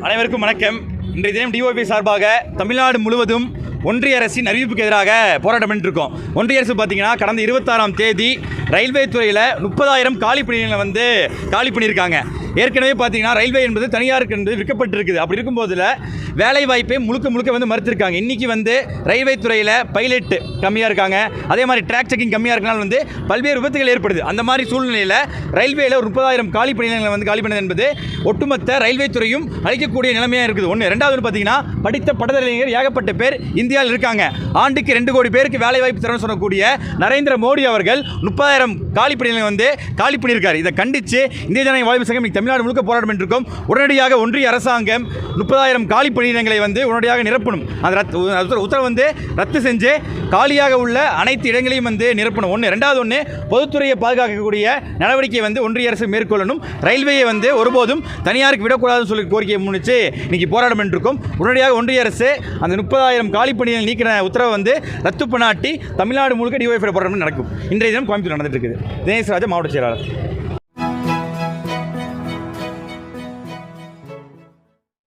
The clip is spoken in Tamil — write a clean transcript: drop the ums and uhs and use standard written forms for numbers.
அனைவருக்கும் வணக்கம். இன்றைய தினம் டிஒபி சார்பாக தமிழ்நாடு முழுவதும் ஒன்றிய அரசின் அறிவிப்புக்கு எதிராக போராட்டம் பண்ணிட்டுருக்கோம். ஒன்றிய அரசு பார்த்தீங்கன்னா கடந்த 26ஆம் தேதி ரயில்வே துறையில் 30,000 காலி பணியிடங்களை காலி பண்ணியிருக்காங்க. ஏற்கனவே பார்த்தீங்கன்னா ரயில்வே என்பது தனியாருக்கு என்பது விற்கப்பட்டிருக்குது. அப்படி இருக்கும்போதில் வேலை வாய்ப்பை முழுக்க மறுத்திருக்காங்க. இன்றைக்கி ரயில்வே துறையில் பைலட் கம்மியாக இருக்காங்க, அதே மாதிரி ட்ராக் செக்கிங் கம்மியாக இருக்கனால பல்வேறு விபத்துகள் ஏற்படுது. அந்த மாதிரி சூழ்நிலையில் ரயில்வேயில் ஒரு 30,000 காலி பணியிடங்களை காலி பண்ணது என்பது ஒட்டுமொத்த ரயில்வே துறையும் அளிக்கக்கூடிய நிலைமையாக இருக்குது. ஒன்று. ரெண்டாவது பார்த்தீங்கன்னா படித்த பட்டதாரிகள் ஏகப்பட்ட பேர் இந்தியாவில் இருக்காங்க. ஆண்டுக்கு 2 கோடி பேருக்கு வேலை வாய்ப்பு தரணும்னு சொல்லக்கூடிய நரேந்திர மோடி அவர்கள் 30,000 காலி பணியிடங்களை காலி பண்ணியிருக்காரு. இதை கண்டித்து இந்திய ஜனநாயக வாழ்வு சங்கம் தமிழ்நாடு முழுக்க போராட்டம் பண்ணிருக்கோம். உடனடியாக ஒன்றிய அரசாங்கம் 30,000 காலி பணியிடங்களை உடனடியாக நிரப்பணும். அந்த உத்தரவு ரத்து செஞ்சு காலியாக உள்ள அனைத்து இடங்களையும் நிரப்பணும். ஒன்று. ரெண்டாவது பொதுத்துறையை பாதுகாக்கக்கூடிய நடவடிக்கையை ஒன்றிய அரசு மேற்கொள்ளணும். ரயில்வேயை ஒருபோதும் தனியாருக்கு விடக்கூடாதுன்னு சொல்லி கோரிக்கையை முன்னிச்சு இன்னைக்கு போராட்டம் பண்ணிருக்கோம். உடனடியாக ஒன்றிய அரசு அந்த 30,000 காலி பணியை நீக்கிற உத்தரவை ரத்து பண்ணாட்டி தமிழ்நாடு முழுக்க டிஒய்எஃப் போராட்டம் நடக்கும். இன்றைய தினம் கோயம்புத்தூர் நடந்துட்டு இருக்குது. தினேஷ் ராஜா, மாவட்ட செயலாளர்.